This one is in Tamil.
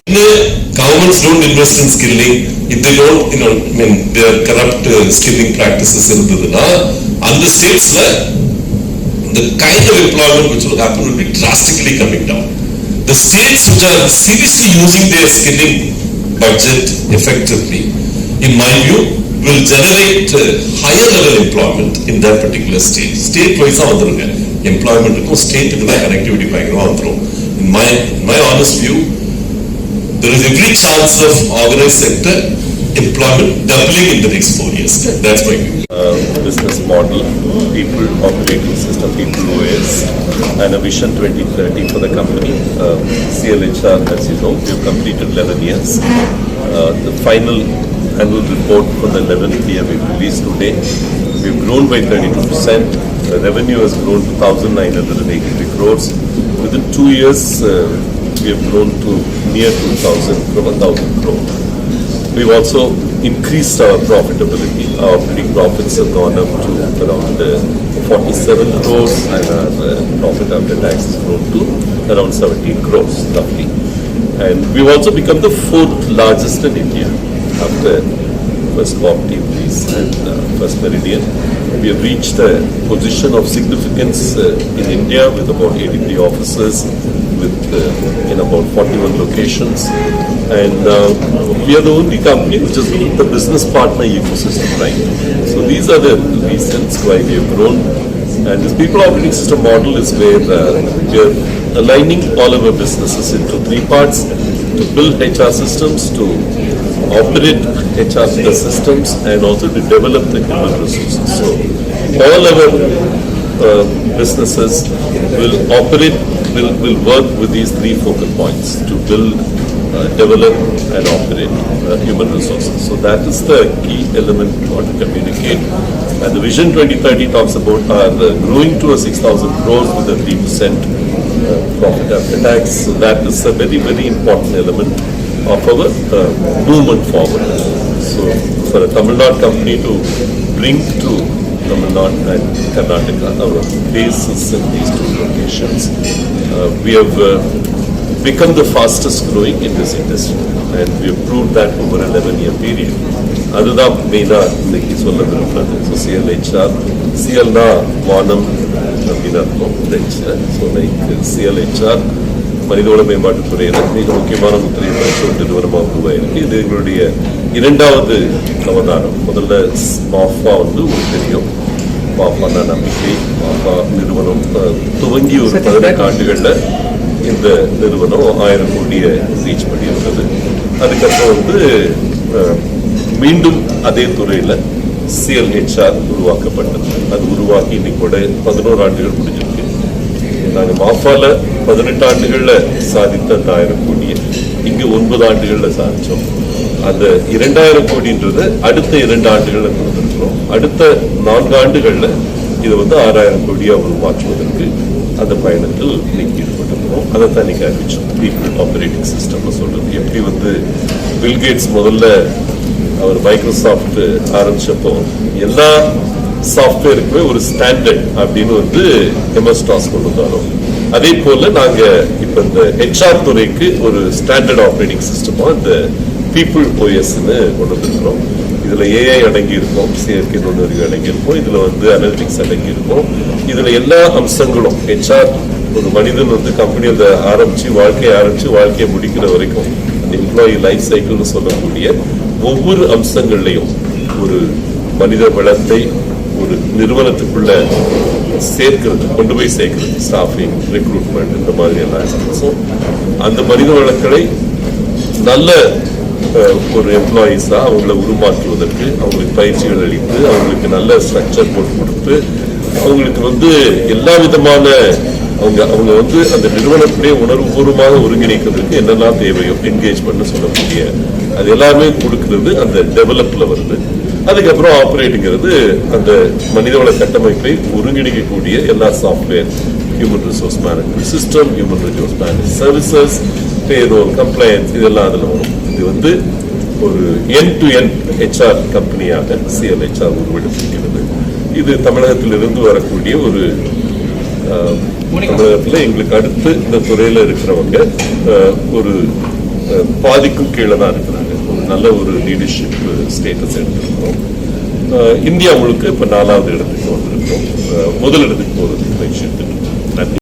Governments don't invest in skilling if they don't, there are corrupt skilling practices in the states. The kind of employment which will happen will be drastically coming down. The states which are seriously using their skilling budget effectively, in my view, will generate higher level employment in that particular state. State-wise employment state connectivity. In my honest view, there is every chance of organized sector employment doubling in the next 4 years. That's my view. Business model, people operating system, people OS, and a vision 2030 for the company. CLHR, as you know, we have completed 11 years. The final annual report for the 11th year we released today. We've grown by 32%. The revenue has grown to 1,983 crores. Within 2 years, we have grown to near 2,000 from 1,000 crores. We've also increased our profitability. Our operating profits have gone up to around 47 crores and our profit after tax has grown to around 17 crores roughly. And we've also become the 4th largest in India after First Cooperative Greece and First Meridian. We have reached a position of significance in India with about 83 offices in about 41 locations. And we are the only company which has built the business partner ecosystem right. So these are the reasons why we have grown. And this people operating system model is where we are aligning all of our businesses into 3 parts: to build HR systems, to operate HR systems, and also to develop the human resources. So all our businesses will operate, will work with these 3 focal points to build, develop and operate human resources. So that is the key element we want to communicate. And the Vision 2030 talks about growing to a 6,000 crores with a 3% profit after tax. So that is a very, very important element of our movement forward. So for a Tamil Nadu company to bring to Tamil Nadu and Karnataka, our base is in these 2 locations. We have become the fastest growing in this industry, and we have proved that over an 11-year period. அதுதான் மெயினா இன்னைக்கு சொல்ல விரும்புறது. ஸோ CLHR, CLனா வானம் அப்படின்னு இருக்கும் ஃப்ரெஞ்சில். ஸோ லைக் CLHR மனிதவள மேம்பாட்டுத்துறையில் மிக முக்கியமான முத்திரை நிறுவனமாக உருவாயிருக்கு. இது எங்களுடைய 2வது அவதாரம். முதல்ல மாஃபா உங்களுக்கு தெரியும். மாஃபானா நம்பிக்கை. மாஃபா நிறுவனம் துவங்கி ஒரு 18 ஆண்டுகளில் இந்த நிறுவனம் 1000 கோடியை ரீச் பண்ணியிருந்தது. அதுக்கப்புறம் மீண்டும் அதே துறையில் CLHR உருவாக்கப்பட்டது. அது உருவாக்கி இன்னைக்கு கூட 11 ஆண்டுகள் முடிஞ்சிருக்கு. நாங்கள் மாஃபால 18 ஆண்டுகளில் சாதித்த அந்த 1000 கோடியை இங்கே 9 ஆண்டுகளில் சாதித்தோம். அந்த 2000 கோடின்றது அடுத்த 2 ஆண்டுகளில் கொடுத்துருக்கிறோம். அடுத்த 4 ஆண்டுகளில் இதை 6000 கோடியாக உருவாக்குவதற்கு அந்த பயணத்தில் இன்னைக்கு ஈடுபட்டிருக்கிறோம். அதை தான் இன்னைக்கு அறிவிச்சோம். பீப்புள் ஆப்ரேட்டிங் சிஸ்டம்னு சொல்றது. எப்படி பில்கேட்ஸ் முதல்ல அவர் மைக்ரோசாஃப்ட் ஆரம்பிச்சப்போ எல்லா சாஃப்ட்வேருக்குமே ஒரு ஸ்டாண்டர்ட் அப்படின்னு MS-DOS கொண்டு வந்தாலும், அதே போல நாங்க இப்ப இந்த HR துறைக்கு ஒரு ஸ்டாண்டர்ட் ஆப்ரேட்டிங் சிஸ்டமா இந்த பீப்புள் OSன்னு கொண்டு வந்திருக்கிறோம். இதுல AI அடங்கி இருக்கும், செயற்கை நுண்ணறிவு அடங்கி இருக்கும், இதுல அனலிட்டிக்ஸ் அடங்கி இருக்கும். இதுல எல்லா அம்சங்களும் HR ஒரு மனிதன் கம்பெனி வாழ்க்கையை முடிக்கிற வரைக்கும் அந்த எம்ப்ளாயி லைஃப் சைக்கிள்னு சொல்லக்கூடிய ஒவ்வொரு அம்சங்கள்லையும் ஒரு மனித வளத்தை ஒரு நிறுவனத்துக்குள்ள கொண்டு போய் சேர்க்கிறது, ஸ்டாஃபிங், ரெக்ரூட்மெண்ட், இந்த மாதிரி எல்லா ஆஸ்பெக்ட்ஸும் அந்த மனித வளங்களை நல்ல ஒரு எம்ப்ளாயீஸா அவங்களை உருமாற்றுவதற்கு அவங்களுக்கு பயிற்சிகள் அளித்து அவங்களுக்கு நல்ல ஸ்ட்ரக்சர் போட்டு கொடுத்து அவங்களுக்கு எல்லா விதமான அவங்க அந்த நிறுவனத்திலே உணர்வுபூர்வமாக ஒருங்கிணைக்கிறதுக்கு என்னெல்லாம் தேவையோ என்கேஜ்மெண்ட் சொல்லக்கூடிய அது எல்லாமே கொடுக்கிறது அந்த டெவலப்ல வருது. அதுக்கப்புறம் ஆப்ரேட்டுங்கிறது அந்த மனிதவள கட்டமைப்பை ஒருங்கிணைக்கக்கூடிய எல்லா software, human resource management system, human resource management services, payroll, compliance, இதெல்லாம் அதில் வரும். இது ஒரு end-to-end HR கம்பெனியாக CLHR உருவெடுக்கிறது. இது தமிழகத்திலிருந்து வரக்கூடிய ஒரு தமிழகத்தில் எங்களுக்கு அடுத்து இந்த துறையில் இருக்கிறவங்க ஒரு பாதிக்கும் கீழே தான் இருக்கிறாங்க. ஒரு நல்ல ஒரு லீடர்ஷிப் ஸ்டேட்டஸ் எடுத்திருக்கிறோம். இந்தியா முழுக்க இப்போ 4வது இடத்துக்கு வந்திருக்கிறோம். முதல் இடத்துக்கு போகிறதுக்கு பயிற்சி எடுத்துட்டு இருக்கோம். நன்றி.